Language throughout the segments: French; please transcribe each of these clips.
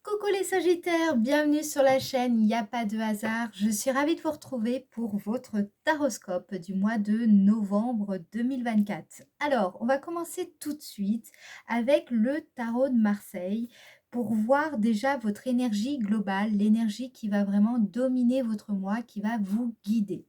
Coucou les Sagittaires, bienvenue sur la chaîne Il n'y a pas de hasard. Je suis ravie de vous retrouver pour votre taroscope du mois de novembre 2024. Alors, on va commencer tout de suite avec le tarot de Marseille pour voir déjà votre énergie globale, l'énergie qui va vraiment dominer votre mois, qui va vous guider.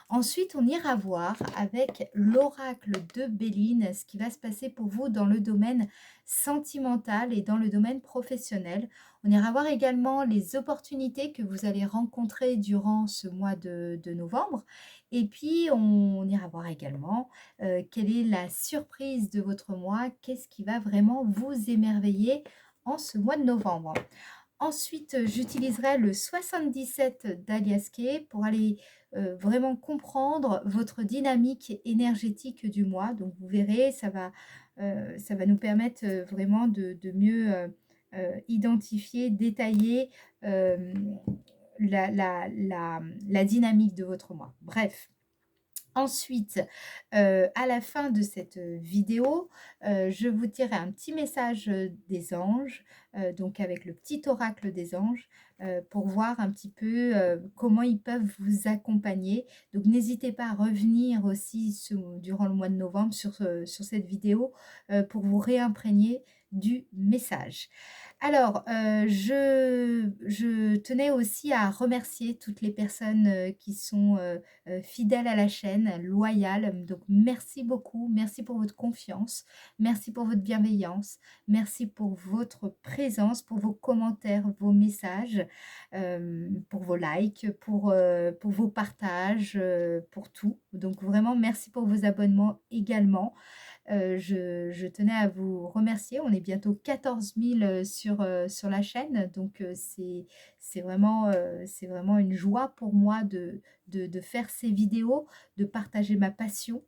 Ensuite, on ira voir avec l'oracle de Béline ce qui va se passer pour vous dans le domaine sentimental et dans le domaine professionnel. On ira voir également les opportunités que vous allez rencontrer durant ce mois de novembre. Et puis, on ira voir également quelle est la surprise de votre mois, qu'est-ce qui va vraiment vous émerveiller en ce mois de novembre. Ensuite, j'utiliserai le 77 d'Aliaské pour aller vraiment comprendre votre dynamique énergétique du mois. Donc, vous verrez, ça va nous permettre vraiment de mieux identifier, détailler euh, la dynamique de votre mois. Bref. Ensuite, à la fin de cette vidéo, je vous dirai un petit message des anges, donc avec le petit oracle des anges, pour voir un petit peu comment ils peuvent vous accompagner. Donc n'hésitez pas à revenir aussi durant le mois de novembre sur cette vidéo pour vous réimprégner du message. Alors, je tenais aussi à remercier toutes les personnes qui sont fidèles à la chaîne, loyales. Donc, merci beaucoup. Merci pour votre confiance. Merci pour votre bienveillance. Merci pour votre présence, pour vos commentaires, vos messages, pour vos likes, pour vos partages, pour tout. Donc, vraiment, merci pour vos abonnements également. Je tenais à vous remercier. On est bientôt 14 000 sur la chaîne. Donc, c'est vraiment une joie pour moi de faire ces vidéos, de partager ma passion.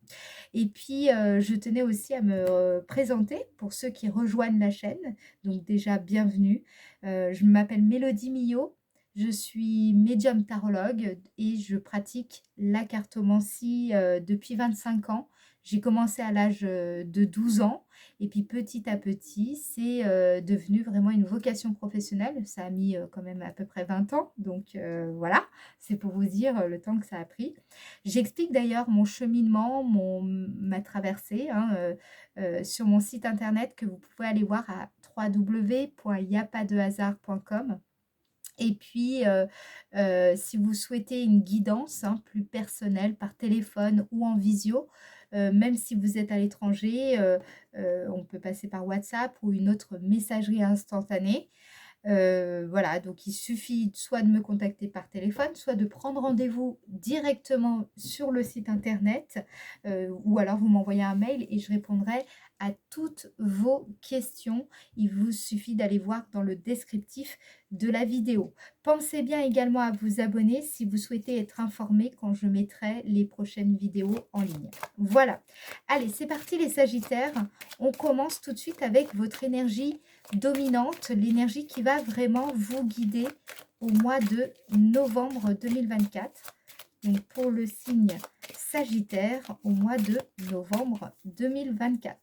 Et puis, je tenais aussi à me présenter pour ceux qui rejoignent la chaîne. Donc, déjà, bienvenue. Je m'appelle Mélodie Millot. Je suis médium tarologue et je pratique la cartomancie depuis 25 ans. J'ai commencé à l'âge de 12 ans et puis petit à petit, c'est devenu vraiment une vocation professionnelle. Ça a mis quand même à peu près 20 ans, donc voilà, c'est pour vous dire le temps que ça a pris. J'explique d'ailleurs mon cheminement, ma traversée sur mon site internet que vous pouvez aller voir à www.yapadehasard.com. Et puis, si vous souhaitez une guidance plus personnelle par téléphone ou en visio, même si vous êtes à l'étranger, on peut passer par WhatsApp ou une autre messagerie instantanée. Voilà, donc il suffit soit de me contacter par téléphone, soit de prendre rendez-vous directement sur le site internet, ou alors vous m'envoyez un mail et je répondrai à toutes vos questions. Il vous suffit d'aller voir dans le descriptif de la vidéo. Pensez bien également à vous abonner si vous souhaitez être informé quand je mettrai les prochaines vidéos en ligne. Voilà. Allez, c'est parti les Sagittaires. On commence tout de suite avec votre énergie dominante, l'énergie qui va vraiment vous guider au mois de novembre 2024. Donc pour le signe Sagittaire au mois de novembre 2024.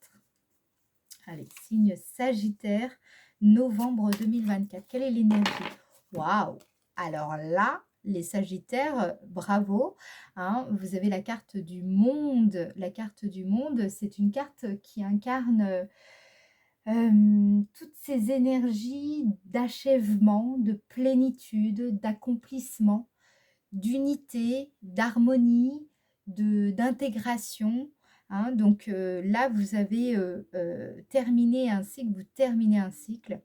Allez, signe Sagittaire, novembre 2024. Quelle est l'énergie? Waouh! Alors là, les Sagittaires, bravo, hein, vous avez la carte du monde. La carte du monde, c'est une carte qui incarne toutes ces énergies d'achèvement, de plénitude, d'accomplissement, d'unité, d'harmonie, d'intégration. Hein. Donc là, vous avez terminé un cycle, vous terminez un cycle.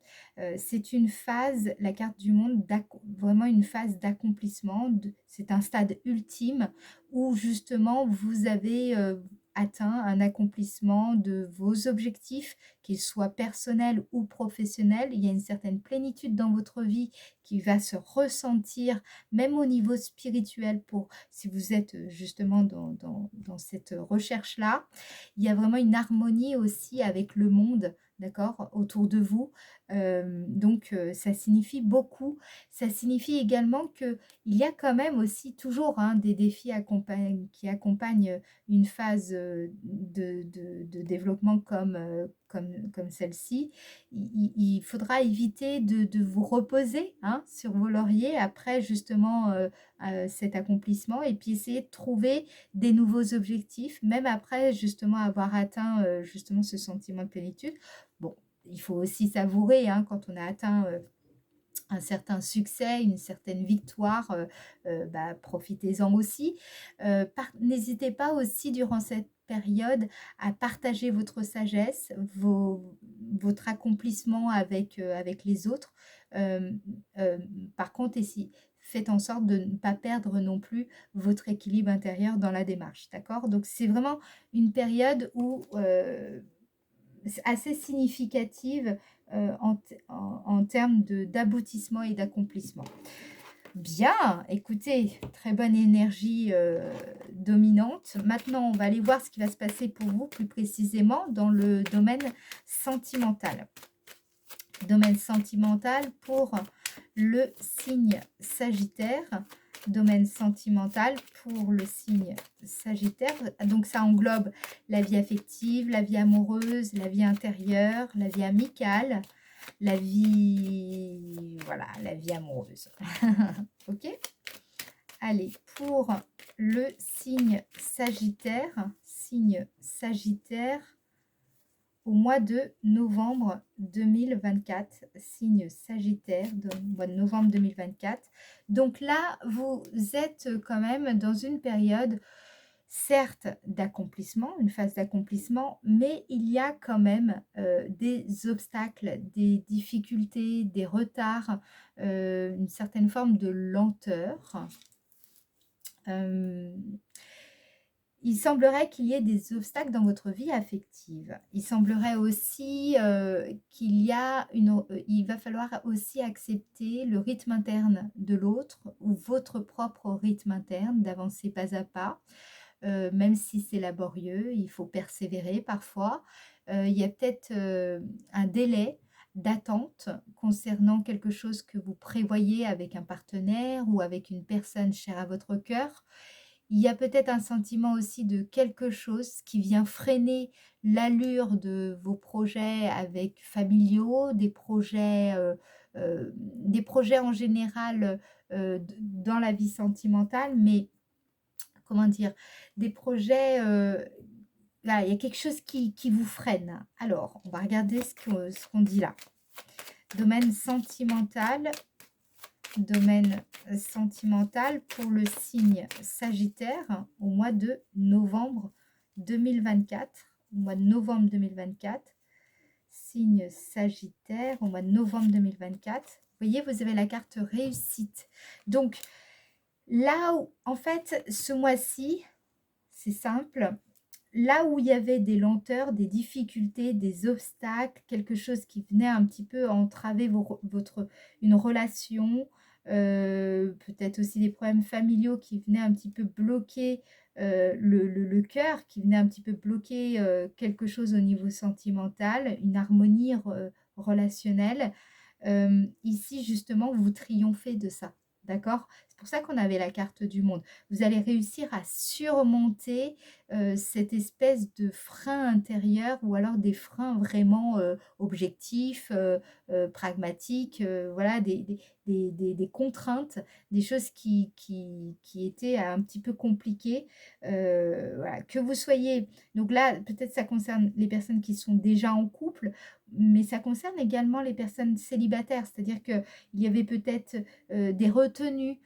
C'est une phase, la carte du monde, vraiment une phase d'accomplissement. C'est un stade ultime où justement vous avez atteint un accomplissement de vos objectifs, qu'ils soient personnels ou professionnels. Il y a une certaine plénitude dans votre vie qui va se ressentir même au niveau spirituel, pour si vous êtes justement dans cette recherche-là. Il y a vraiment une harmonie aussi avec le monde, d'accord, autour de vous. Donc, ça signifie beaucoup. Ça signifie également qu'il y a quand même aussi toujours des défis qui accompagnent une phase de développement comme comme celle-ci, il faudra éviter de vous reposer hein, sur vos lauriers après justement cet accomplissement et puis essayer de trouver des nouveaux objectifs, même après justement avoir atteint justement ce sentiment de plénitude. Bon, il faut aussi savourer hein, quand on a atteint un certain succès, une certaine victoire, bah, profitez-en aussi. N'hésitez pas aussi durant cette période à partager votre sagesse, votre accomplissement avec les autres. Euh, euh, Par contre, faites en sorte de ne pas perdre non plus votre équilibre intérieur dans la démarche, d'accord? Donc c'est vraiment une période où assez significative en termes d'aboutissement et d'accomplissement. Bien, écoutez, très bonne énergie dominante. Maintenant, on va aller voir ce qui va se passer pour vous plus précisément dans le domaine sentimental. Domaine sentimental pour le signe Sagittaire. Domaine sentimental pour le signe Sagittaire. Donc ça englobe la vie affective, la vie amoureuse, la vie intérieure, la vie amicale, la vie, voilà, la vie amoureuse. Ok? Allez, pour le signe Sagittaire, au mois de novembre 2024, signe Sagittaire, mois de novembre 2024. Donc là, vous êtes quand même dans une période, certes, d'accomplissement, une phase d'accomplissement, mais il y a quand même des obstacles, des difficultés, des retards, une certaine forme de lenteur. Il semblerait qu'il y ait des obstacles dans votre vie affective. Il semblerait aussi il va falloir aussi accepter le rythme interne de l'autre ou votre propre rythme interne, d'avancer pas à pas. Même si c'est laborieux, il faut persévérer parfois. Il y a peut-être un délai d'attente concernant quelque chose que vous prévoyez avec un partenaire ou avec une personne chère à votre cœur. Il y a peut-être un sentiment aussi de quelque chose qui vient freiner l'allure de vos projets avec familiaux, des projets en général dans la vie sentimentale, mais comment dire, des projets, là, il y a quelque chose qui vous freine. Alors, on va regarder ce qu'on dit là. Domaine sentimental pour le signe Sagittaire au mois de novembre 2024. Au mois de novembre 2024, signe Sagittaire au mois de novembre 2024. Vous voyez, vous avez la carte réussite. Donc, là où, en fait, ce mois-ci, c'est simple. Là où il y avait des lenteurs, des difficultés, des obstacles, quelque chose qui venait un petit peu entraver une relation, peut-être aussi des problèmes familiaux qui venaient un petit peu bloquer le cœur, qui venaient un petit peu bloquer quelque chose au niveau sentimental, une harmonie relationnelle. Ici, justement, vous triomphez de ça. D'accord? C'est pour ça qu'on avait la carte du monde. Vous allez réussir à surmonter cette espèce de frein intérieur ou alors des freins vraiment objectifs, pragmatiques, voilà, des contraintes, des choses qui étaient un petit peu compliquées. Voilà, que vous soyez... Donc là, peut-être ça concerne les personnes qui sont déjà en couple, mais ça concerne également les personnes célibataires, c'est-à-dire qu'il y avait peut-être des retenues,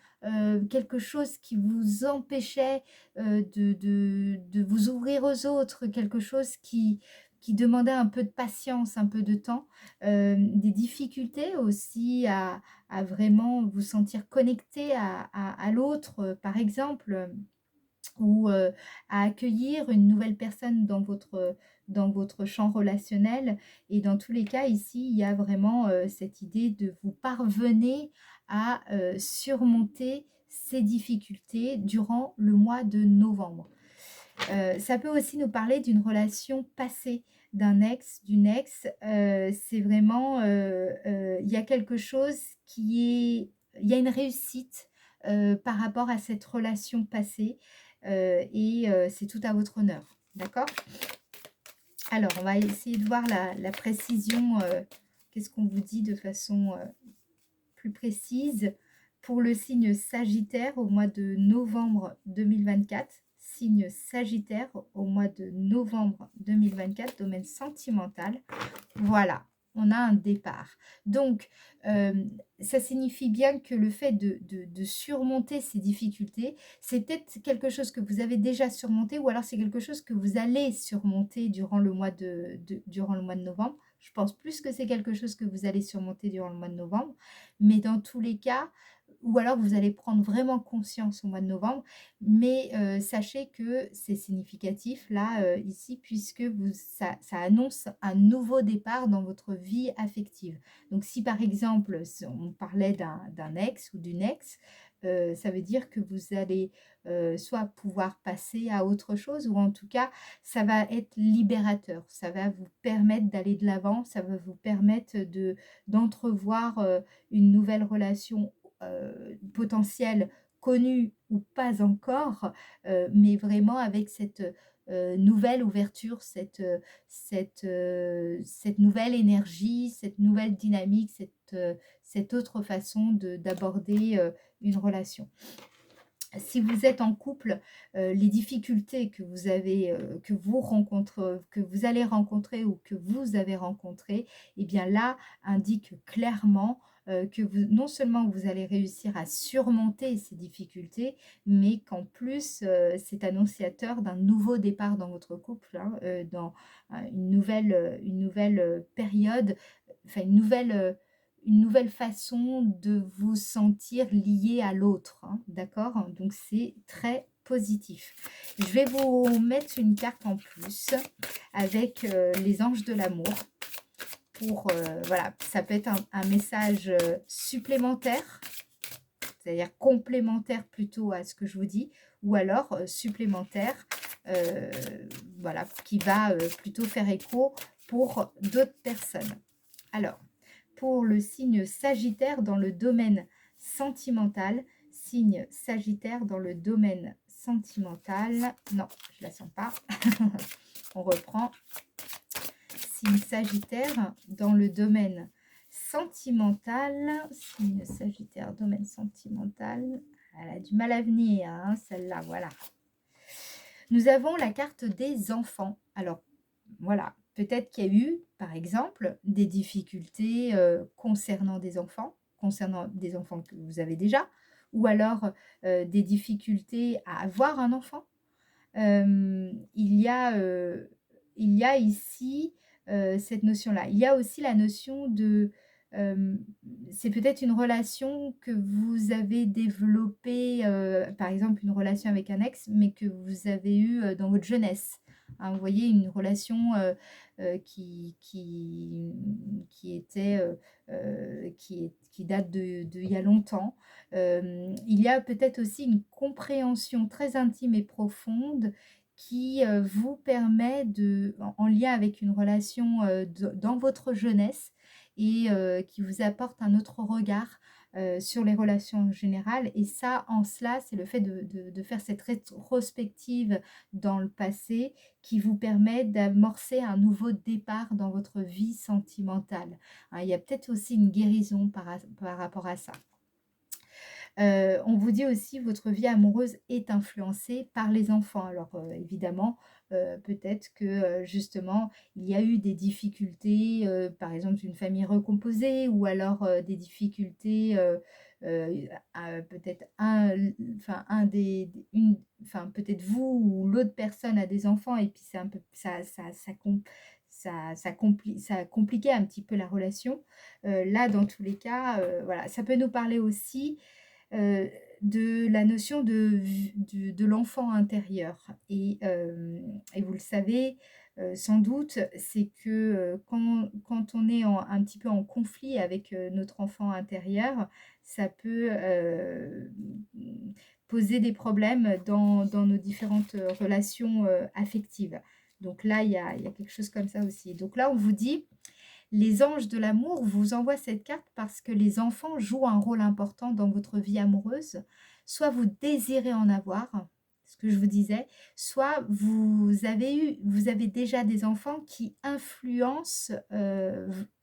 quelque chose qui vous empêchait de vous ouvrir aux autres, quelque chose qui demandait un peu de patience, un peu de temps, des difficultés aussi à vraiment vous sentir connecté à l'autre, par exemple, ou à accueillir une nouvelle personne dans votre champ relationnel. Et dans tous les cas, ici, il y a vraiment cette idée de vous parvenir à surmonter ces difficultés durant le mois de novembre. Ça peut aussi nous parler d'une relation passée, d'un ex, d'une ex. C'est vraiment, il y a quelque chose il y a une réussite par rapport à cette relation passée et c'est tout à votre honneur. D'accord? Alors, on va essayer de voir la précision, qu'est-ce qu'on vous dit de façon, plus précise. Pour le signe Sagittaire au mois de novembre 2024, signe Sagittaire au mois de novembre 2024, domaine sentimental. Voilà, on a un départ. Donc, ça signifie bien que le fait de surmonter ces difficultés, c'est peut-être quelque chose que vous avez déjà surmonté ou alors c'est quelque chose que vous allez surmonter durant le mois durant le mois de novembre. Je pense plus que c'est quelque chose que vous allez surmonter durant le mois de novembre, mais dans tous les cas, ou alors vous allez prendre vraiment conscience au mois de novembre, mais sachez que c'est significatif là, ici, puisque ça annonce un nouveau départ dans votre vie affective. Donc si par exemple, si on parlait d'un ex ou d'une ex, ça veut dire que vous allez, soit pouvoir passer à autre chose ou en tout cas, ça va être libérateur. Ça va vous permettre d'aller de l'avant, ça va vous permettre d'entrevoir, une nouvelle relation, potentielle, connue ou pas encore, mais vraiment avec cette, nouvelle ouverture, cette nouvelle énergie, cette nouvelle dynamique, cette autre façon d'aborder, une relation. Si vous êtes en couple, les difficultés que vous avez, que vous allez rencontrer ou que vous avez rencontrées, et bien là, indique clairement, que vous non seulement vous allez réussir à surmonter ces difficultés, mais qu'en plus, c'est annonciateur d'un nouveau départ dans votre couple, hein, dans, une nouvelle, période, enfin une nouvelle façon de vous sentir lié à l'autre, hein, d'accord? Donc c'est très positif. Je vais vous mettre une carte en plus avec, les anges de l'amour pour, voilà, ça peut être un message, supplémentaire, c'est-à-dire complémentaire plutôt à ce que je vous dis, ou alors, supplémentaire, heu, voilà, qui va, plutôt faire écho pour d'autres personnes. Alors, pour le signe Sagittaire dans le domaine sentimental, signe Sagittaire dans le domaine sentimental. Non, je la sens pas. On reprend. Signe Sagittaire dans le domaine sentimental. Signe Sagittaire, domaine sentimental. Elle a du mal à venir, hein, celle-là, voilà. Nous avons la carte des enfants. Alors, voilà, peut-être qu'il y a eu, par exemple, des difficultés concernant des enfants que vous avez déjà, ou alors des difficultés à avoir un enfant. Il y a ici cette notion-là. Il y a aussi la notion de... euh, c'est peut-être une relation que vous avez développée, par exemple une relation avec un ex, mais que vous avez eue dans votre jeunesse. Hein, vous voyez, une relation qui était, qui date de il y a longtemps. Il y a peut-être aussi une compréhension très intime et profonde qui, vous permet en lien avec une relation, dans votre jeunesse et qui vous apporte un autre regard, sur les relations en général et ça, en cela, c'est le fait de faire cette rétrospective dans le passé qui vous permet d'amorcer un nouveau départ dans votre vie sentimentale. Hein, il y a peut-être aussi une guérison par rapport à ça. On vous dit aussi votre vie amoureuse est influencée par les enfants. Alors, évidemment, peut-être que, justement, il y a eu des difficultés, par exemple une famille recomposée ou alors, des difficultés, peut-être un des une enfin peut-être vous ou l'autre personne a des enfants et puis c'est un peu ça a compliqué un petit peu la relation. Là, dans tous les cas, voilà, ça peut nous parler aussi de la notion de l'enfant intérieur et vous le savez, sans doute, c'est que, quand on est un petit peu en conflit avec, notre enfant intérieur, ça peut, poser des problèmes dans nos différentes, relations, affectives. Donc là, il y a quelque chose comme ça aussi. Donc là, on vous dit les anges de l'amour vous envoient cette carte parce que les enfants jouent un rôle important dans votre vie amoureuse. Soit vous désirez en avoir, ce que je vous disais, soit vous avez déjà des enfants qui influencent,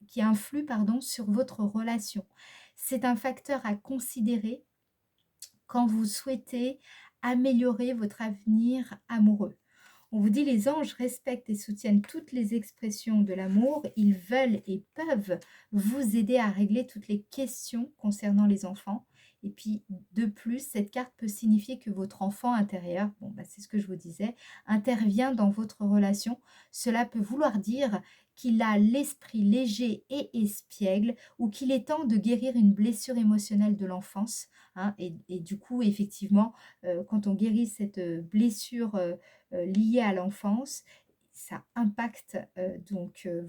qui influent, pardon, sur votre relation. C'est un facteur à considérer quand vous souhaitez améliorer votre avenir amoureux. On vous dit les anges respectent et soutiennent toutes les expressions de l'amour. Ils veulent et peuvent vous aider à régler toutes les questions concernant les enfants. Et puis, de plus, cette carte peut signifier que votre enfant intérieur, bon, bah, c'est ce que je vous disais, intervient dans votre relation. Cela peut vouloir dire qu'il a l'esprit léger et espiègle ou qu'il est temps de guérir une blessure émotionnelle de l'enfance, hein. Et du coup, effectivement, quand on guérit cette blessure liées à l'enfance, ça impacte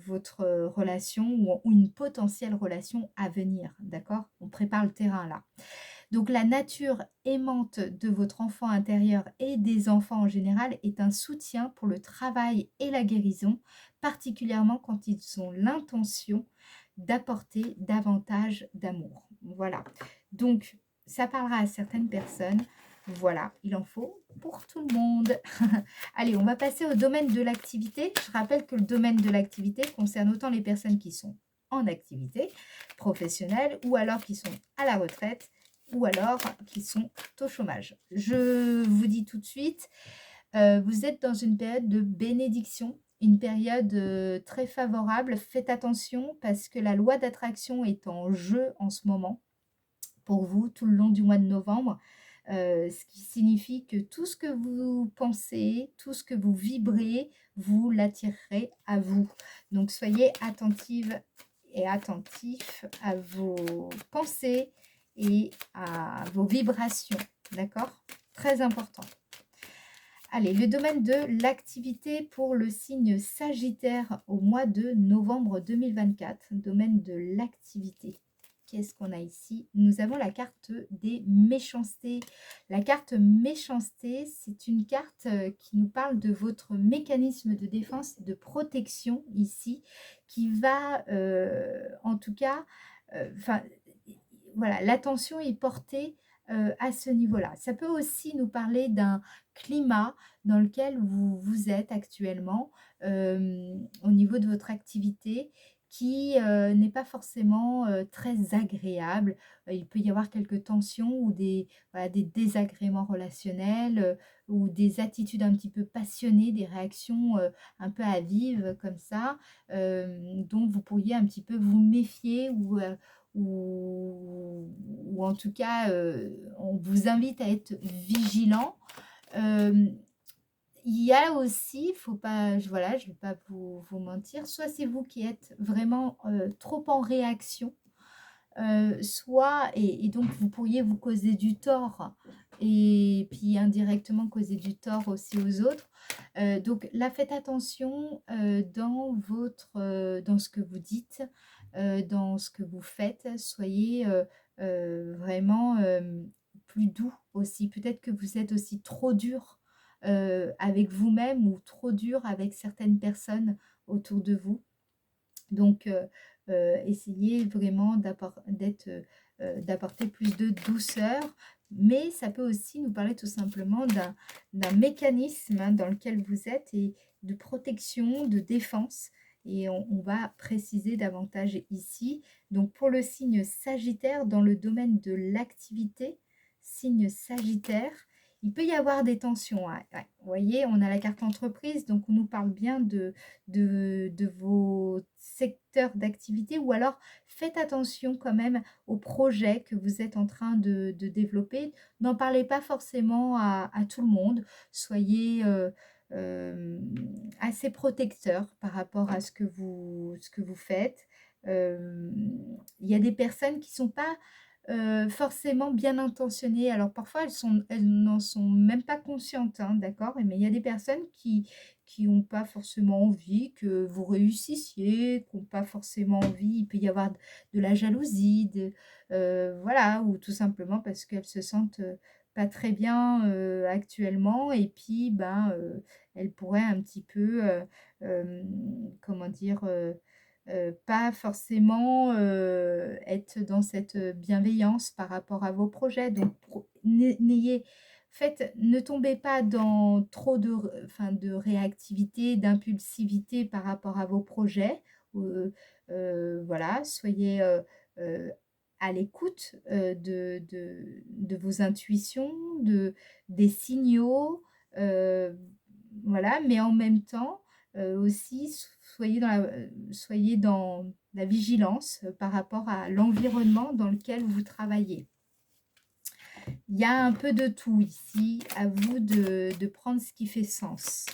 votre relation ou une potentielle relation à venir, d'accord? On prépare le terrain là. Donc la nature aimante de votre enfant intérieur et des enfants en général est un soutien pour le travail et la guérison, particulièrement quand ils ont l'intention d'apporter davantage d'amour. Voilà. Donc ça parlera à certaines personnes. Voilà, il en faut pour tout le monde. Allez, on va passer au domaine de l'activité. Je rappelle que le domaine de l'activité concerne autant les personnes qui sont en activité professionnelle ou alors qui sont à la retraite ou alors qui sont au chômage. Je vous dis tout de suite, vous êtes dans une période de bénédiction, une période très favorable. Faites attention parce que la loi d'attraction est en jeu en ce moment pour vous tout le long du mois de novembre. Ce qui signifie que tout ce que vous pensez, tout ce que vous vibrez, vous l'attirerez à vous. Donc soyez attentive et attentif à vos pensées et à vos vibrations, d'accord? Très important. Allez, le domaine de l'activité pour le signe Sagittaire au mois de novembre 2024, domaine de l'activité. Qu'est-ce qu'on a ici? Nous avons la carte des méchancetés. La carte méchanceté, c'est une carte qui nous parle de votre mécanisme de défense et de protection ici, qui va, en tout cas, enfin, voilà, l'attention est portée à ce niveau-là. Ça peut aussi nous parler d'un climat dans lequel vous êtes actuellement au niveau de votre activité qui n'est pas forcément très agréable. Il peut y avoir quelques tensions ou voilà, des désagréments relationnels ou des attitudes un petit peu passionnées, des réactions un peu à vive comme ça, dont vous pourriez un petit peu vous méfier ou en tout cas, on vous invite à être vigilant. Hem, il y a aussi, faut pas voilà, je ne vais pas vous mentir, soit c'est vous qui êtes vraiment, trop en réaction, soit et donc vous pourriez vous causer du tort et puis indirectement causer du tort aussi aux autres. Donc là, faites attention, dans ce que vous dites, dans ce que vous faites. Soyez, vraiment, plus doux aussi. Peut-être que vous êtes aussi trop dur, avec vous-même ou trop dur avec certaines personnes autour de vous. Donc, essayez vraiment d'apporter plus de douceur, mais ça peut aussi nous parler tout simplement d'un mécanisme, hein, dans lequel vous êtes et de protection, de défense et on va préciser davantage ici. Donc pour le signe Sagittaire, dans le domaine de l'activité, signe Sagittaire, il peut y avoir des tensions, ouais, ouais. Vous voyez, on a la carte entreprise, donc on nous parle bien de vos secteurs d'activité ou alors faites attention quand même aux projets que vous êtes en train de développer. N'en parlez pas forcément à tout le monde. Soyez assez protecteur par rapport à ce que vous faites. Il y a des personnes qui ne sont pas forcément bien intentionnées. Alors parfois elles n'en sont même pas conscientes, hein, d'accord? Mais il y a des personnes qui ont pas forcément envie que vous réussissiez, qui ont pas forcément envie, il peut y avoir de la jalousie, voilà, ou tout simplement parce qu'elles se sentent, pas très bien, actuellement et puis, ben, elles pourraient un petit peu, comment dire? Pas forcément, être dans cette bienveillance par rapport à vos projets. Donc n'ayez faites ne tombez pas dans trop de réactivité, d'impulsivité par rapport à vos projets. Heu voilà, soyez, heu, à l'écoute, de vos intuitions, des signaux, heu, voilà, mais en même temps, aussi soyez dans la vigilance, par rapport à l'environnement dans lequel vous travaillez. Il y a un peu de tout ici, à vous de prendre ce qui fait sens.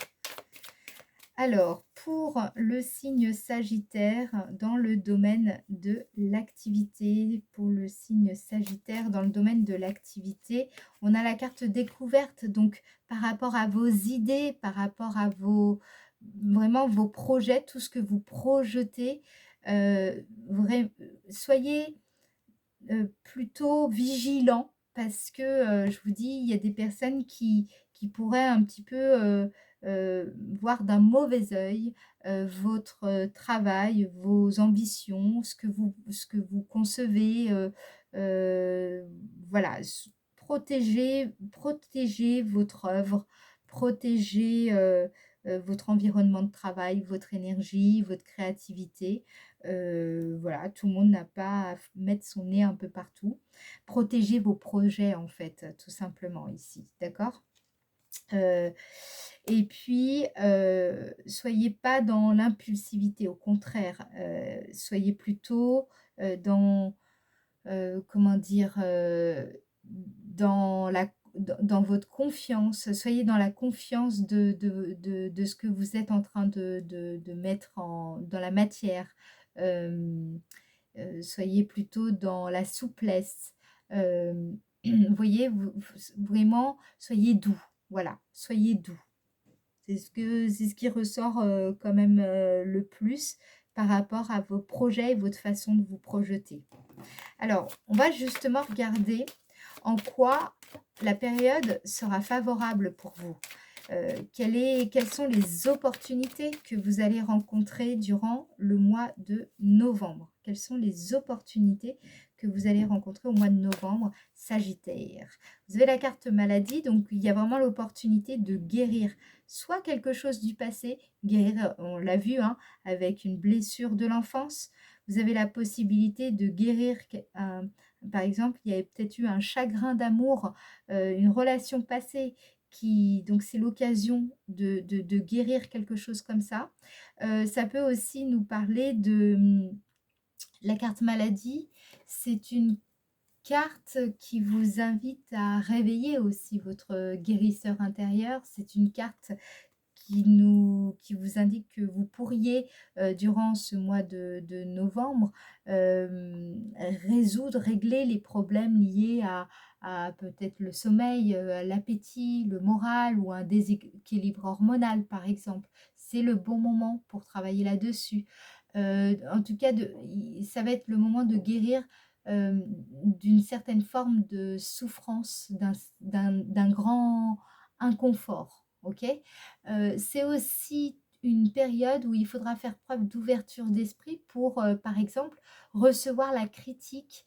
Alors, pour le signe Sagittaire, dans le domaine de l'activité, pour le signe Sagittaire, dans le domaine de l'activité, on a la carte découverte, donc par rapport à vos idées, par rapport à vraiment vos projets, tout ce que vous projetez, soyez plutôt vigilant parce que, je vous dis, il y a des personnes qui pourraient un petit peu, voir d'un mauvais œil, votre, travail, vos ambitions, ce que vous concevez, voilà, protégez votre œuvre, protégez, votre environnement de travail, votre énergie, votre créativité. Voilà, tout le monde n'a pas à mettre son nez un peu partout. Protégez vos projets en fait, tout simplement ici, d'accord? Heu et puis, soyez pas dans l'impulsivité, au contraire, soyez plutôt, comment dire? Dans dans votre confiance, soyez dans la confiance de ce que vous êtes en train de mettre dans la matière. Hem, soyez plutôt dans la souplesse. Vous voyez, vraiment, soyez doux, voilà, soyez doux. C'est ce qui ressort, quand même, le plus par rapport à vos projets et votre façon de vous projeter. Alors, on va justement regarder en quoi la période sera favorable pour vous. Quelles sont les opportunités que vous allez rencontrer durant le mois de novembre? Quelles sont les opportunités que vous allez rencontrer au mois de novembre, Sagittaire? Vous avez la carte maladie, donc il y a vraiment l'opportunité de guérir soit quelque chose du passé, guérir, on l'a vu, hein, avec une blessure de l'enfance. Vous avez la possibilité de guérir par exemple, il y avait peut-être eu un chagrin d'amour, une relation passée donc c'est l'occasion de guérir quelque chose comme ça. Ça peut aussi nous parler de, la carte maladie, c'est une carte qui vous invite à réveiller aussi votre guérisseur intérieur. C'est une carte qui vous indique que vous pourriez, durant ce mois de novembre, régler les problèmes liés à peut-être le sommeil, l'appétit, le moral ou un déséquilibre hormonal, par exemple. C'est le bon moment pour travailler là-dessus. En tout cas, ça va être le moment de guérir, d'une certaine forme de souffrance, d'un grand inconfort, OK? C'est aussi une période où il faudra faire preuve d'ouverture d'esprit pour, par exemple, recevoir la critique,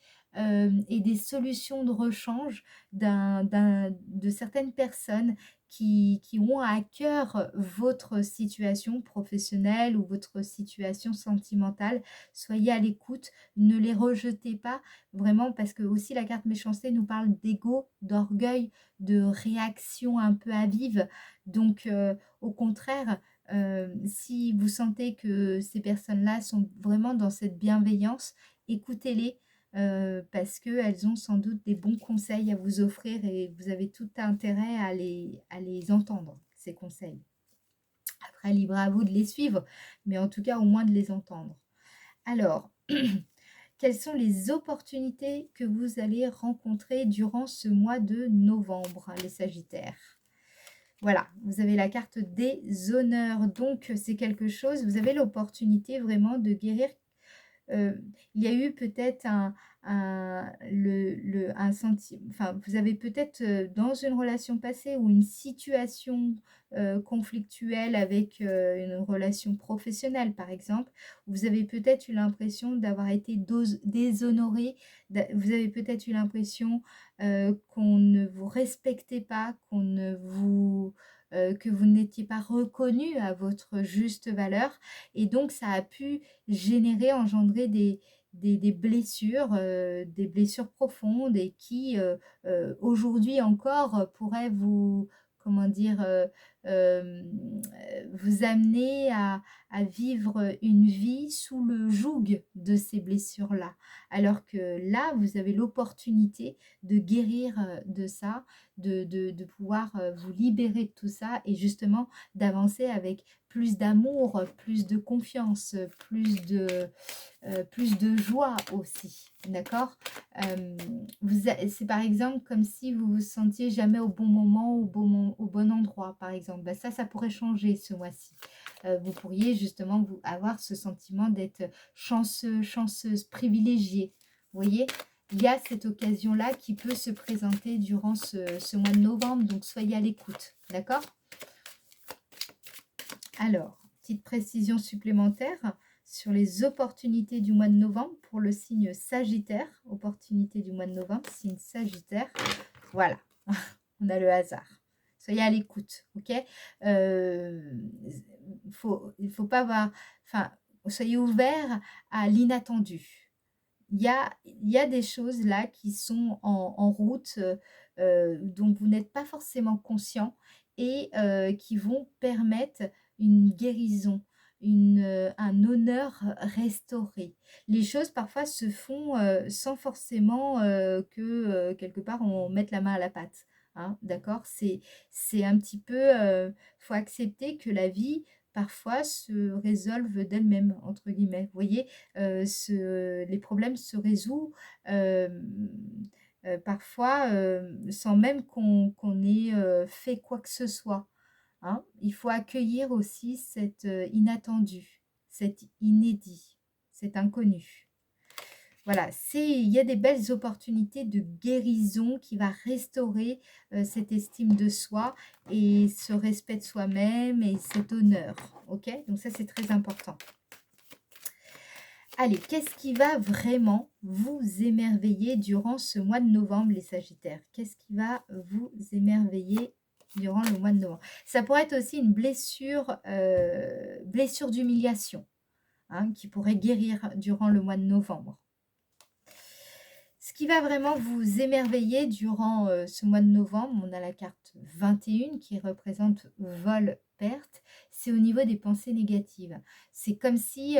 et des solutions de rechange de certaines personnes qui ont à cœur votre situation professionnelle ou votre situation sentimentale. Soyez à l'écoute, ne les rejetez pas vraiment parce que aussi la carte méchanceté nous parle d'ego, d'orgueil, de réaction un peu hâtive. Donc, au contraire, si vous sentez que ces personnes-là sont vraiment dans cette bienveillance, écoutez-les, parce qu'elles ont sans doute des bons conseils à vous offrir et vous avez tout intérêt à les entendre, ces conseils. Après, libre à vous de les suivre, mais en tout cas, au moins de les entendre. Alors, quelles sont les opportunités que vous allez rencontrer durant ce mois de novembre, les Sagittaires? Voilà, vous avez la carte des honneurs, donc c'est quelque chose, vous avez l'opportunité vraiment de guérir. Il y a eu peut-être enfin, vous avez peut-être dans une relation passée ou une situation conflictuelle avec une relation professionnelle, par exemple, vous avez peut-être eu l'impression d'avoir été déshonoré, vous avez peut-être eu l'impression qu'on ne vous respectait pas, que vous n'étiez pas reconnu à votre juste valeur, et donc ça a pu engendrer des blessures profondes et qui, aujourd'hui encore, pourraient vous, comment dire, vous amener à vivre une vie sous le joug de ces blessures-là. Alors que là, vous avez l'opportunité de guérir de ça, de pouvoir vous libérer de tout ça et justement d'avancer avec plus d'amour, plus de confiance, plus de joie aussi, d'accord. C'est par exemple comme si vous vous sentiez jamais au bon moment, au bon endroit, par exemple. Ben ça pourrait changer ce mois-ci. Vous pourriez justement avoir ce sentiment d'être chanceux, chanceuse, privilégiée. Vous voyez, il y a cette occasion-là qui peut se présenter durant ce mois de novembre, donc soyez à l'écoute, d'accord. Alors, petite précision supplémentaire sur les opportunités du mois de novembre pour le signe Sagittaire. Opportunité du mois de novembre, signe Sagittaire. Voilà, on a le hasard. Soyez à l'écoute, ok. Il faut pas avoir... Enfin, soyez ouverts à l'inattendu. Il y a des choses là qui sont en route, dont vous n'êtes pas forcément conscient et qui vont permettre une guérison, un honneur restauré. Les choses parfois se font sans forcément que quelque part on mette la main à la pâte. Hein, d'accord? C'est un petit peu, faut accepter que la vie parfois se résolve d'elle-même, entre guillemets. Vous voyez, les problèmes se résolvent parfois sans même qu'on ait fait quoi que ce soit. Hein. Il faut accueillir aussi cet inattendu, cet inédit, cet inconnu. Voilà, il y a des belles opportunités de guérison qui va restaurer cette estime de soi et ce respect de soi-même et cet honneur. Ok, donc ça c'est très important. Allez, qu'est-ce qui va vraiment vous émerveiller durant ce mois de novembre, les Sagittaires? Qu'est-ce qui va vous émerveiller durant le mois de novembre? Ça pourrait être aussi une blessure d'humiliation, hein, qui pourrait guérir durant le mois de novembre. Ce qui va vraiment vous émerveiller durant ce mois de novembre, on a la carte 21 qui représente vol, perte, c'est au niveau des pensées négatives. C'est comme si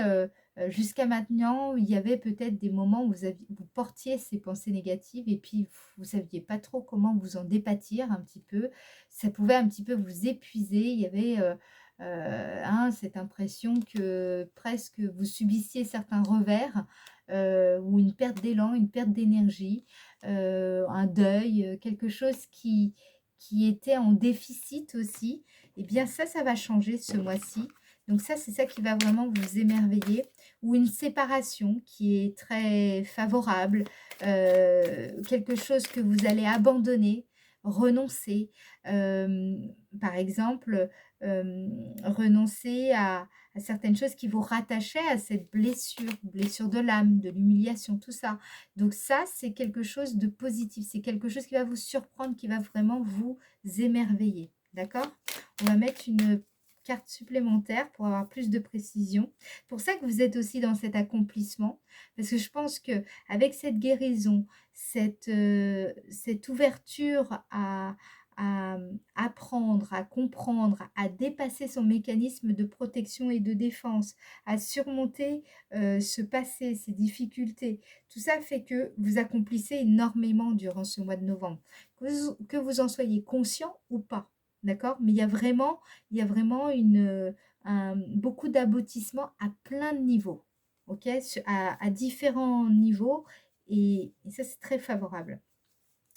jusqu'à maintenant, il y avait peut-être des moments où vous portiez ces pensées négatives et puis vous ne saviez pas trop comment vous en dépâtir un petit peu. Ça pouvait un petit peu vous épuiser. Il y avait cette impression que presque vous subissiez certains revers ou une perte d'élan, une perte d'énergie, un deuil, quelque chose qui était en déficit aussi. Eh bien ça va changer ce mois-ci. Donc ça, c'est ça qui va vraiment vous émerveiller. Ou une séparation qui est très favorable, quelque chose que vous allez abandonner, renoncer. Par exemple, renoncer à certaines choses qui vous rattachaient à cette blessure de l'âme, de l'humiliation, tout ça. Donc ça, c'est quelque chose de positif. C'est quelque chose qui va vous surprendre, qui va vraiment vous émerveiller. D'accord? On va mettre une carte supplémentaire pour avoir plus de précision. C'est pour ça que vous êtes aussi dans cet accomplissement, parce que je pense que avec cette guérison, cette ouverture à apprendre, à comprendre, à dépasser son mécanisme de protection et de défense, à surmonter ce passé, ces difficultés, tout ça fait que vous accomplissez énormément durant ce mois de novembre, que vous en soyez conscient ou pas. D'accord? Mais il y a vraiment beaucoup d'aboutissement à plein de niveaux, ok? À différents niveaux, et ça, c'est très favorable.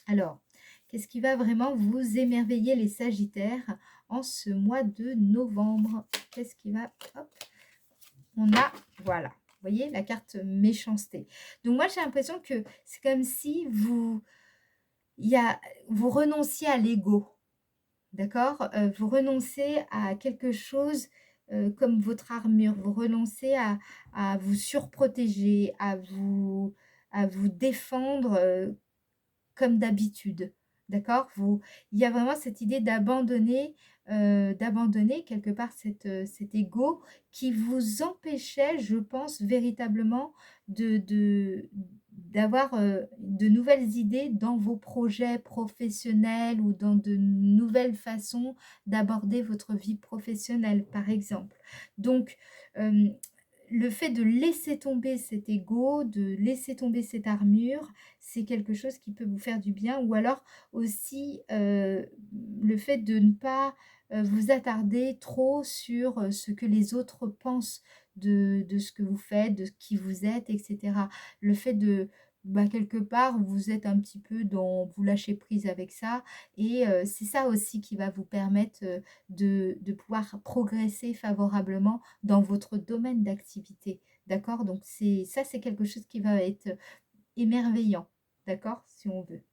Alors, qu'est-ce qui va vraiment vous émerveiller, les Sagittaires, en ce mois de novembre? Qu'est-ce qui va... Hop, on a... Voilà. Vous voyez? La carte méchanceté. Donc moi, j'ai l'impression que c'est comme si il y a vous renonciez à l'ego. D'accord? Vous renoncez à quelque chose, comme votre armure. Vous renoncez à vous surprotéger, à vous défendre, comme d'habitude. D'accord? Il y a vraiment cette idée d'abandonner quelque part cet ego qui vous empêchait, je pense, véritablement d'avoir, de nouvelles idées dans vos projets professionnels ou dans de nouvelles façons d'aborder votre vie professionnelle, par exemple. Donc, hem, le fait de laisser tomber cet ego, de laisser tomber cette armure, c'est quelque chose qui peut vous faire du bien ou alors aussi, le fait de ne pas, vous attarder trop sur, ce que les autres pensent de ce que vous faites, de qui vous êtes et cetera. Le fait de quelque part, vous êtes un petit peu dans vous lâchez prise avec ça et c'est ça aussi qui va vous permettre, de pouvoir progresser favorablement dans votre domaine d'activité. D'accord? Donc c'est quelque chose qui va être émerveillant. D'accord? Si on veut.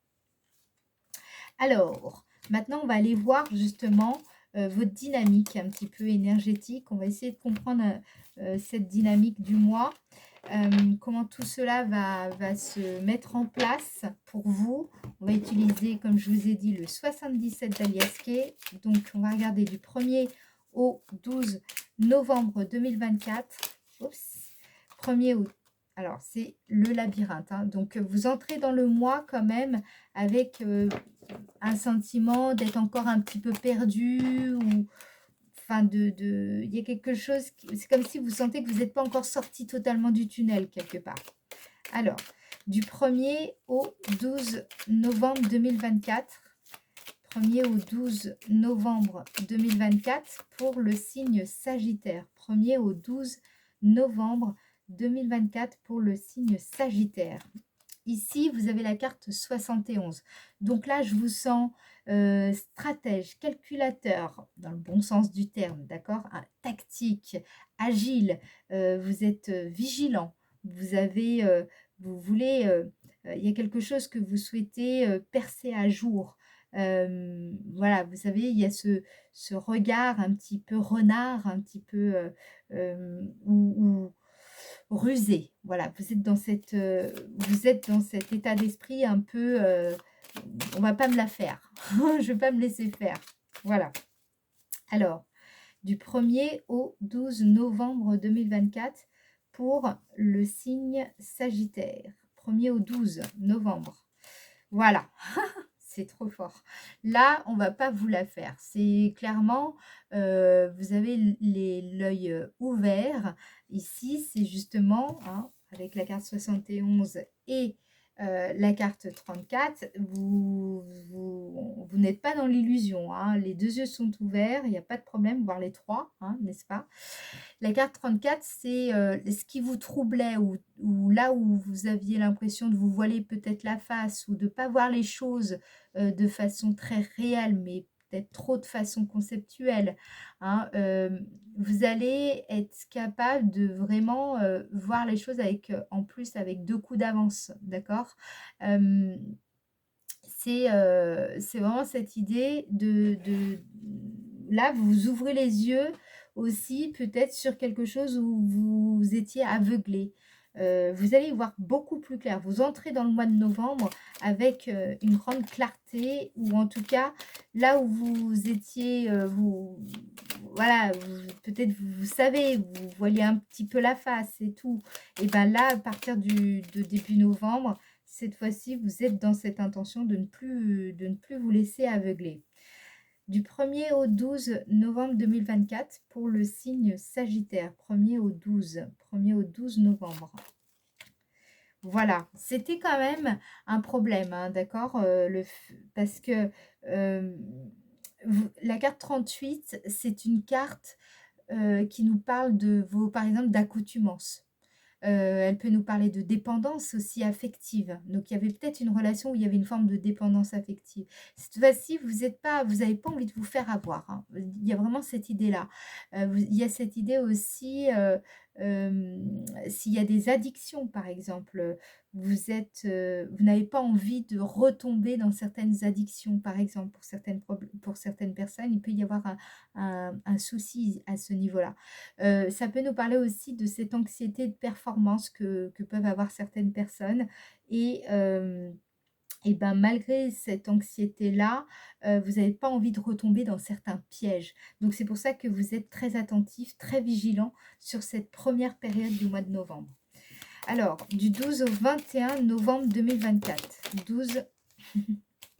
Alors, maintenant, on va aller voir justement votre dynamique un petit peu énergétique. On va essayer de comprendre cette dynamique du mois. Comment tout cela va se mettre en place pour vous. On va utiliser, comme je vous ai dit, le 77 d'Aliaské. Donc, on va regarder du 1er au 12 novembre 2024. Oups. 1er au alors, c'est le labyrinthe, hein. Donc, vous entrez dans le mois quand même avec un sentiment d'être encore un petit peu perdu ou enfin il y a quelque chose, c'est comme si vous sentez que vous n'êtes pas encore sorti totalement du tunnel quelque part. Alors, du 1er au 12 novembre 2024, 1er au 12 novembre 2024 pour le signe Sagittaire. 1er au 12 novembre 2024 pour le signe Sagittaire. Ici, vous avez la carte 71. Donc là, je vous sens stratège, calculateur, dans le bon sens du terme, d'accord? Tactique, agile, vous êtes vigilant, vous avez, vous voulez, il y a quelque chose que vous souhaitez percer à jour. Voilà, vous savez, il y a ce regard un petit peu renard, un petit peu ou rusé. Voilà, vous êtes dans cet état d'esprit un peu, on va pas me la faire, je vais pas me laisser faire. Voilà. Alors, du 1er au 12 novembre 2024 pour le signe Sagittaire. 1er au 12 novembre. Voilà. C'est trop fort. Là, on va pas vous la faire. C'est clairement, vous avez l'œil ouvert. Ici, c'est justement, hein, avec la carte 71 et la carte 34, vous n'êtes pas dans l'illusion, hein. Les deux yeux sont ouverts, il n'y a pas de problème, voire les trois, hein, n'est-ce pas? La carte 34, c'est ce qui vous troublait ou là où vous aviez l'impression de vous voiler peut-être la face ou de ne pas voir les choses de façon très réelle, mais peut-être trop de façon conceptuelle, hein. Vous allez être capable de vraiment voir les choses avec, en plus avec deux coups d'avance, d'accord? Euh, c'est vraiment cette idée là, vous ouvrez les yeux aussi peut-être sur quelque chose où vous étiez aveuglé. Vous allez y voir beaucoup plus clair. Vous entrez dans le mois de novembre avec une grande clarté ou en tout cas, là où vous étiez, voilà, peut-être vous savez, vous voyez un petit peu la face et tout. Et bien là, à partir de début novembre, cette fois-ci, vous êtes dans cette intention de ne plus vous laisser aveugler. Du 1er au 12 novembre 2024 pour le signe Sagittaire. 1er au 12. 1er au 12 novembre. Voilà, c'était quand même un problème, hein, d'accord, parce que la carte 38, c'est une carte qui nous parle de vos, par exemple, d'accoutumance. Elle peut nous parler de dépendance aussi affective. Donc, il y avait peut-être une relation où il y avait une forme de dépendance affective. Cette fois-ci, vous n'avez pas envie de vous faire avoir, hein. Il y a vraiment cette idée-là. Il y a cette idée aussi s'il y a des addictions, par exemple, vous n'avez pas envie de retomber dans certaines addictions, par exemple, pour certaines personnes, il peut y avoir un souci à ce niveau-là. Ça peut nous parler aussi de cette anxiété de performance que peuvent avoir certaines personnes et ben, malgré cette anxiété-là, vous n'avez pas envie de retomber dans certains pièges. Donc c'est pour ça que vous êtes très attentif, très vigilant sur cette première période du mois de novembre. Alors, du 12 au 21 novembre 2024. 12, je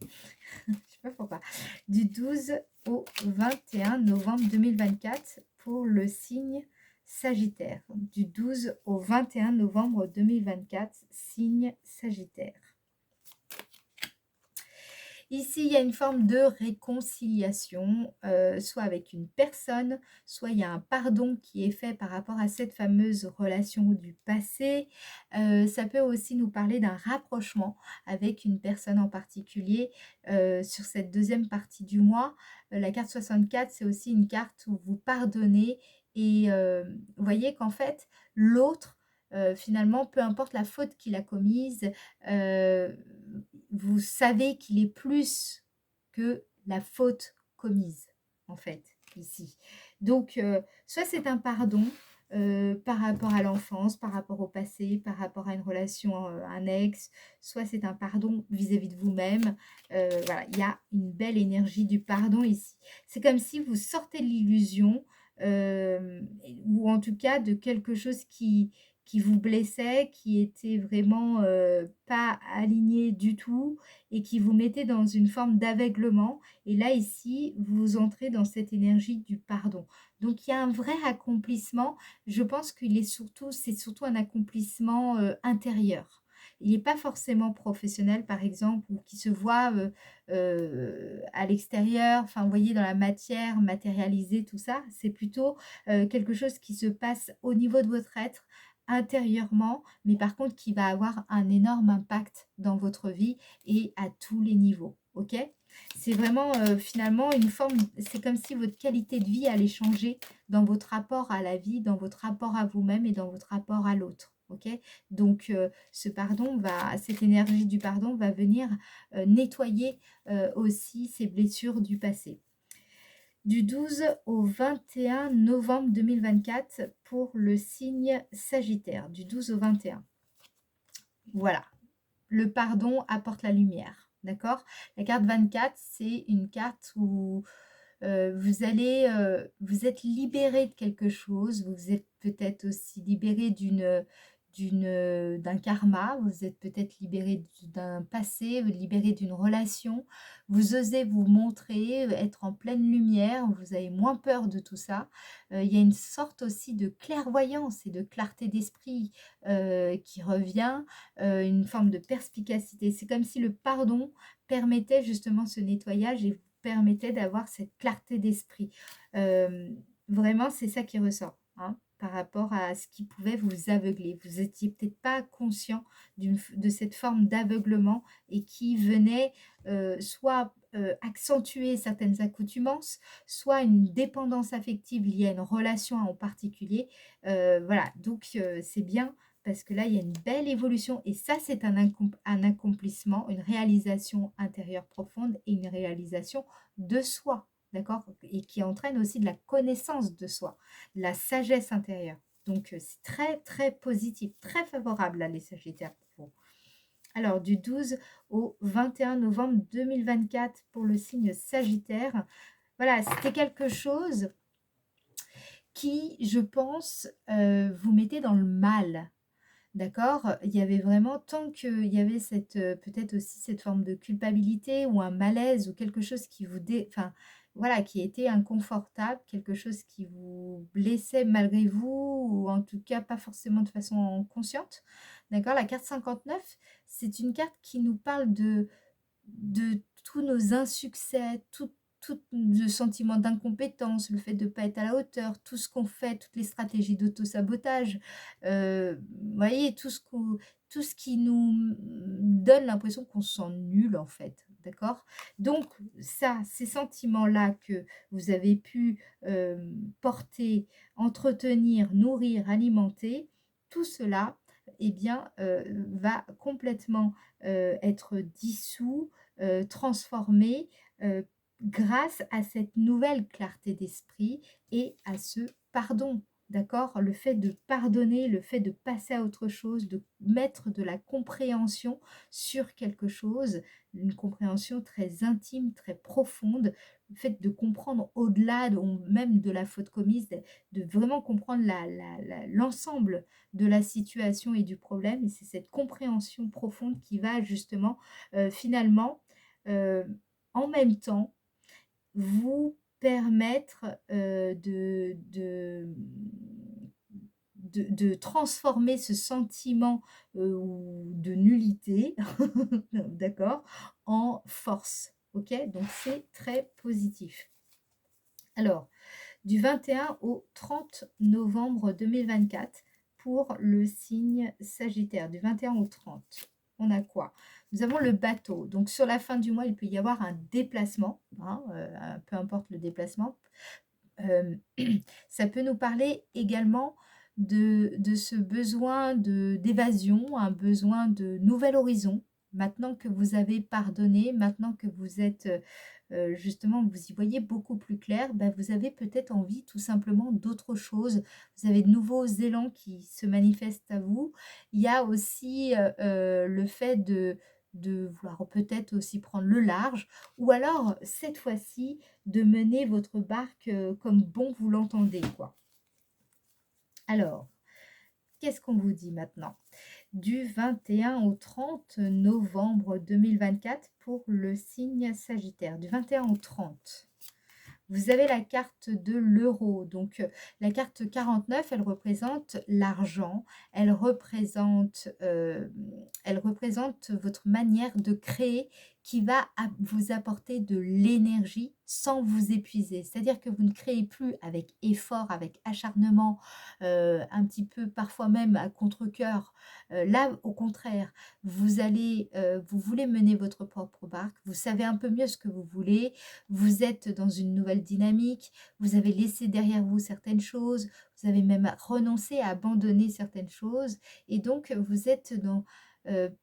sais pas pourquoi. Du 12 au 21 novembre 2024 pour le signe Sagittaire. Du 12 au 21 novembre 2024, signe Sagittaire. Ici, il y a une forme de réconciliation, soit avec une personne, soit il y a un pardon qui est fait par rapport à cette fameuse relation du passé. Ça peut aussi nous parler d'un rapprochement avec une personne en particulier sur cette deuxième partie du mois. La carte 64, c'est aussi une carte où vous pardonnez et vous voyez qu'en fait, l'autre, finalement, peu importe la faute qu'il a commise, vous savez qu'il est plus que la faute commise, en fait, ici. Donc, soit c'est un pardon par rapport à l'enfance, par rapport au passé, par rapport à une relation, un ex, soit c'est un pardon vis-à-vis de vous-même. Voilà, il y a une belle énergie du pardon ici. C'est comme si vous sortez de l'illusion, ou en tout cas de quelque chose qui vous blessait, qui était vraiment pas aligné du tout et qui vous mettait dans une forme d'aveuglement. Et là, ici, vous entrez dans cette énergie du pardon. Donc, il y a un vrai accomplissement. Je pense c'est surtout un accomplissement intérieur. Il n'est pas forcément professionnel, par exemple, ou qui se voit à l'extérieur, enfin, vous voyez, dans la matière, matérialisée, tout ça. C'est plutôt quelque chose qui se passe au niveau de votre être, intérieurement, mais par contre qui va avoir un énorme impact dans votre vie et à tous les niveaux. Ok? C'est vraiment finalement une forme, c'est comme si votre qualité de vie allait changer dans votre rapport à la vie, dans votre rapport à vous-même et dans votre rapport à l'autre. Ok? Donc cette énergie du pardon va venir nettoyer aussi ces blessures du passé. Du 12 au 21 novembre 2024 pour le signe Sagittaire, du 12 au 21. Voilà, le pardon apporte la lumière, d'accord? La carte 24, c'est une carte où vous êtes libéré de quelque chose, vous êtes peut-être aussi libéré d'un karma, vous êtes peut-être libéré d'un passé, libéré d'une relation, vous osez vous montrer, être en pleine lumière, vous avez moins peur de tout ça. Il y a une sorte aussi de clairvoyance et de clarté d'esprit qui revient, une forme de perspicacité. C'est comme si le pardon permettait justement ce nettoyage et permettait d'avoir cette clarté d'esprit. Vraiment, c'est ça qui ressort, hein, par rapport à ce qui pouvait vous aveugler. Vous étiez peut-être pas conscient de cette forme d'aveuglement et qui venait soit accentuer certaines accoutumances, soit une dépendance affective liée à une relation en particulier. Voilà, donc c'est bien parce que là, il y a une belle évolution et ça, c'est un accomplissement, une réalisation intérieure profonde et une réalisation de soi, d'accord? Et qui entraîne aussi de la connaissance de soi, de la sagesse intérieure. Donc, c'est très, très positif, très favorable, là, les Sagittaires pour vous. Alors, du 12 au 21 novembre 2024 pour le signe Sagittaire. Voilà, c'était quelque chose qui, je pense, vous mettait dans le mal. D'accord? Il y avait vraiment tant qu'il y avait cette, peut-être aussi cette forme de culpabilité ou un malaise ou quelque chose qui vous enfin, voilà, qui était inconfortable, quelque chose qui vous blessait malgré vous ou en tout cas pas forcément de façon consciente. D'accord? La carte 59, c'est une carte qui nous parle de tous nos insuccès, tout le sentiment d'incompétence, le fait de ne pas être à la hauteur, tout ce qu'on fait, toutes les stratégies d'auto-sabotage, vous voyez, tout ce qui nous donne l'impression qu'on se sent nul en fait, d'accord? Donc ça, ces sentiments-là que vous avez pu, porter, entretenir, nourrir, alimenter, tout cela, eh bien, va complètement, être dissous, transformé, heu, grâce à cette nouvelle clarté d'esprit et à ce pardon. D'accord? Le fait de pardonner, le fait de passer à autre chose, de mettre de la compréhension sur quelque chose, une compréhension très intime, très profonde, le fait de comprendre au-delà de même de la faute commise, de vraiment comprendre l'ensemble de la situation et du problème et c'est cette compréhension profonde qui va justement, finalement, heu, en même temps, vous permettre, de transformer ce sentiment, ou de nullité, d'accord? En force, OK? Donc c'est très positif. Alors, du 21 au 30 novembre 2024 pour le signe Sagittaire, du 21 au 30. On a quoi? Nous avons le bateau. Donc sur la fin du mois, il peut y avoir un déplacement, hein, peu importe le déplacement. Hem, ça peut nous parler également de ce besoin d'évasion, un besoin de nouvel horizon. Maintenant que vous avez pardonné, maintenant que vous êtes, justement, vous y voyez beaucoup plus clair, bah, vous avez peut-être envie tout simplement d'autre chose. Vous avez de nouveaux élans qui se manifestent à vous. Il y a aussi, le fait de vouloir peut-être aussi prendre le large ou alors cette fois-ci de mener votre barque, comme bon vous l'entendez, quoi. Alors, qu'est-ce qu'on vous dit maintenant? Du 21 au 30 novembre 2024 pour le signe Sagittaire, du 21 au 30. Vous avez la carte de l'euro, donc la carte 49, elle représente l'argent, elle représente votre manière de créer qui va vous apporter de l'énergie sans vous épuiser. C'est-à-dire que vous ne créez plus avec effort, avec acharnement, un petit peu parfois même à contre-cœur. Là, au contraire, vous voulez mener votre propre barque, vous savez un peu mieux ce que vous voulez, vous êtes dans une nouvelle dynamique, vous avez laissé derrière vous certaines choses, vous avez même renoncé à abandonner certaines choses et donc vous êtes dans,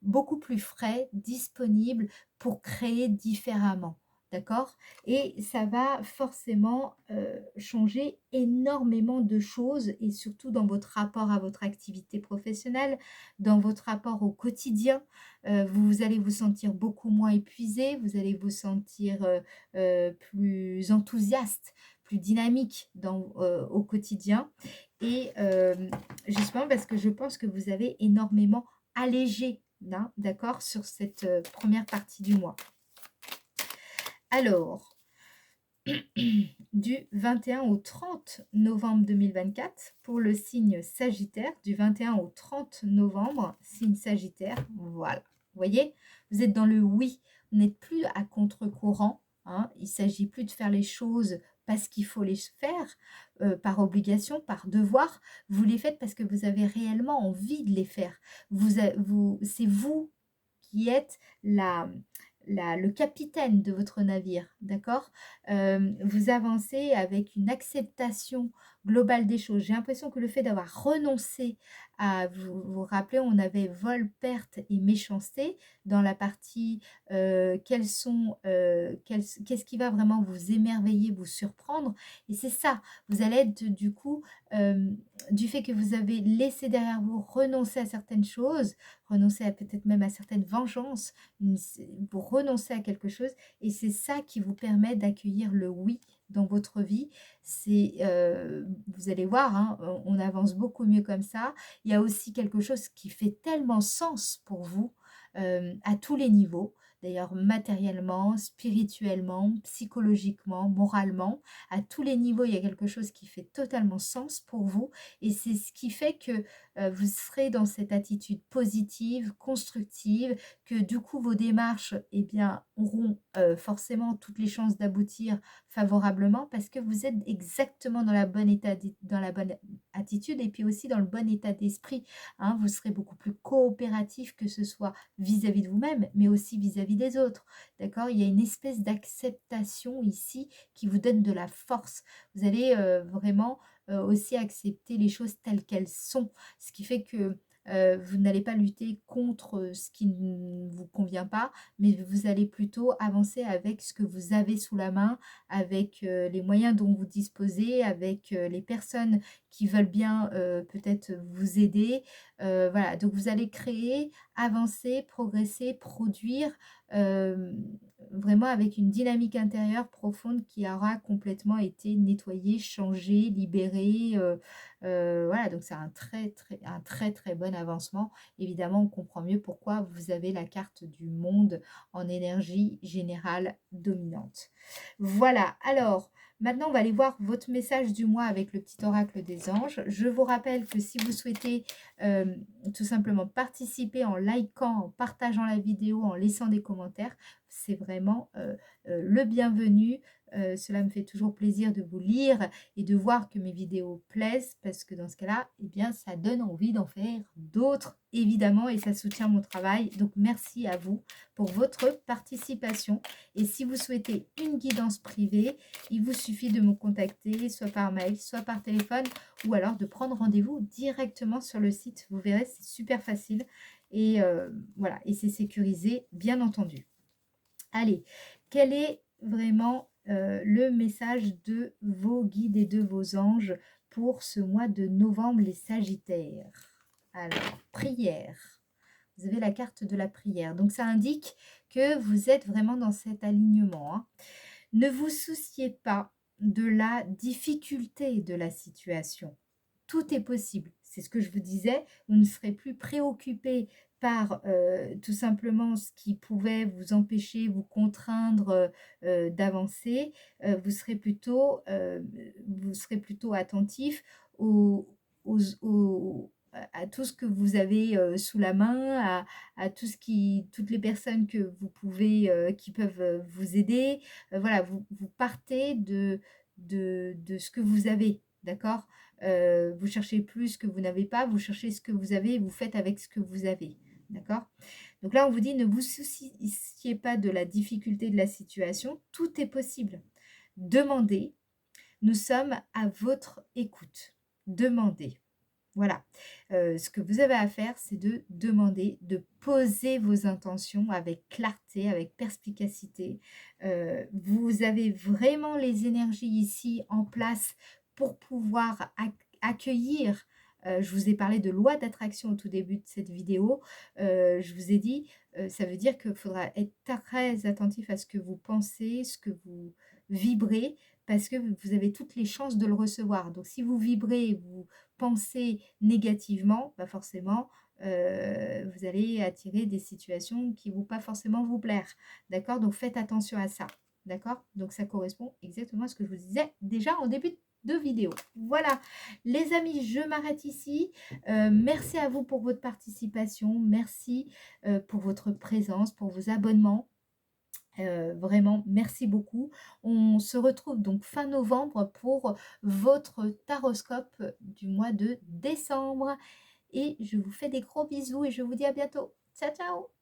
beaucoup plus frais, disponible pour créer différemment. D'accord? Et ça va forcément, changer énormément de choses et surtout dans votre rapport à votre activité professionnelle, dans votre rapport au quotidien. Vous allez vous sentir beaucoup moins épuisé, vous allez vous sentir, plus enthousiaste, plus dynamique au quotidien et justement parce que je pense que vous avez énormément allégé, hein, d'accord, sur cette, 1re partie du mois. Alors, du 21 au 30 novembre 2024 pour le signe Sagittaire, du 21 au 30 novembre, signe Sagittaire, voilà. Vous voyez? Vous êtes dans le oui, vous n'êtes plus à contre-courant, hein. Il ne s'agit plus de faire les choses parce qu'il faut les faire, par obligation, par devoir. Vous les faites parce que vous avez réellement envie de les faire. C'est vous qui êtes le capitaine de votre navire, d'accord? Vous avancez avec une acceptation globale des choses. J'ai l'impression que le fait d'avoir renoncé à vous rappelez, on avait vol, perte et méchanceté dans la partie, qu'est-ce qui va vraiment vous émerveiller, vous surprendre et c'est ça, vous allez être du coup, du fait que vous avez laissé derrière vous, renoncer à certaines choses, renoncer à peut-être même à certaines vengeances, pour renoncer à quelque chose et c'est ça qui vous permet d'accueillir le oui dans votre vie. C'est, vous allez voir, hein, on avance beaucoup mieux comme ça. Il y a aussi quelque chose qui fait tellement sens pour vous, à tous les niveaux. D'ailleurs matériellement, spirituellement, psychologiquement, moralement, à tous les niveaux, il y a quelque chose qui fait totalement sens pour vous et c'est ce qui fait que, vous serez dans cette attitude positive, constructive, que du coup vos démarches, eh bien, auront, forcément toutes les chances d'aboutir favorablement parce que vous êtes exactement dans la bonne attitude et puis aussi dans le bon état d'esprit, hein. Vous serez beaucoup plus coopératif que ce soit vis-à-vis de vous-même, mais aussi vis-à-vis vie des autres, d'accord? Il y a une espèce d'acceptation ici qui vous donne de la force. Vous allez, vraiment, aussi accepter les choses telles qu'elles sont. Ce qui fait que, vous n'allez pas lutter contre, ce qui ne vous convient pas, mais vous allez plutôt avancer avec ce que vous avez sous la main, avec, les moyens dont vous disposez, avec, les personnes qui veulent bien, peut-être vous aider. Voilà, donc vous allez créer, avancer, progresser, produire, hem, vraiment avec une dynamique intérieure profonde qui aura complètement été nettoyée, changée, libérée, voilà, donc c'est un très, très bon avancement. Évidemment, on comprend mieux pourquoi vous avez la carte du monde en énergie générale dominante. Voilà, alors maintenant on va aller voir votre message du mois avec le petit oracle des anges. Je vous rappelle que si vous souhaitez tout simplement participer en likant, en partageant la vidéo, en laissant des commentaires, c'est vraiment le bienvenu. Cela me fait toujours plaisir de vous lire et de voir que mes vidéos plaisent parce que dans ce cas-là, eh bien, ça donne envie d'en faire d'autres, évidemment, et ça soutient mon travail. Donc, merci à vous pour votre participation. Et si vous souhaitez une guidance privée, il vous suffit de me contacter, soit par mail, soit par téléphone, ou alors de prendre rendez-vous directement sur le site. Vous verrez, c'est super facile. Et voilà, et c'est sécurisé, bien entendu. Allez, quel est vraiment le message de vos guides et de vos anges pour ce mois de novembre, les Sagittaires? Alors, prière. Vous avez la carte de la prière. Donc, ça indique que vous êtes vraiment dans cet alignement, hein. Ne vous souciez pas de la difficulté de la situation. Tout est possible. C'est ce que je vous disais. Vous ne serez plus préoccupé par tout simplement ce qui pouvait vous empêcher, vous contraindre d'avancer. Vous serez plutôt attentif aux, à tout ce que vous avez sous la main, à tout ce toutes les personnes que vous pouvez, qui peuvent vous aider. Voilà, vous partez de ce que vous avez, d'accord? Vous cherchez plus ce que vous n'avez pas, vous cherchez ce que vous avez et vous faites avec ce que vous avez, d'accord? Donc là, on vous dit, ne vous souciez pas de la difficulté de la situation, tout est possible. Demandez, nous sommes à votre écoute. Demandez. Voilà, ce que vous avez à faire, c'est de demander, de poser vos intentions avec clarté, avec perspicacité. Vous avez vraiment les énergies ici en place pour pouvoir accueillir. Je vous ai parlé de loi d'attraction au tout début de cette vidéo. Je vous ai dit, ça veut dire qu'il faudra être très attentif à ce que vous pensez, ce que vous vibrez, parce que vous avez toutes les chances de le recevoir. Donc si vous vibrez, vous pensez négativement, bah forcément, vous allez attirer des situations qui ne vont pas forcément vous plaire. D'accord? Donc faites attention à ça. D'accord? Donc ça correspond exactement à ce que je vous disais déjà en début de vidéo. Voilà, les amis, je m'arrête ici. Merci à vous pour votre participation. Merci pour votre présence, pour vos abonnements. Vraiment, merci beaucoup. On se retrouve donc fin novembre pour votre taroscope du mois de décembre. Et je vous fais des gros bisous et je vous dis à bientôt. Ciao, ciao!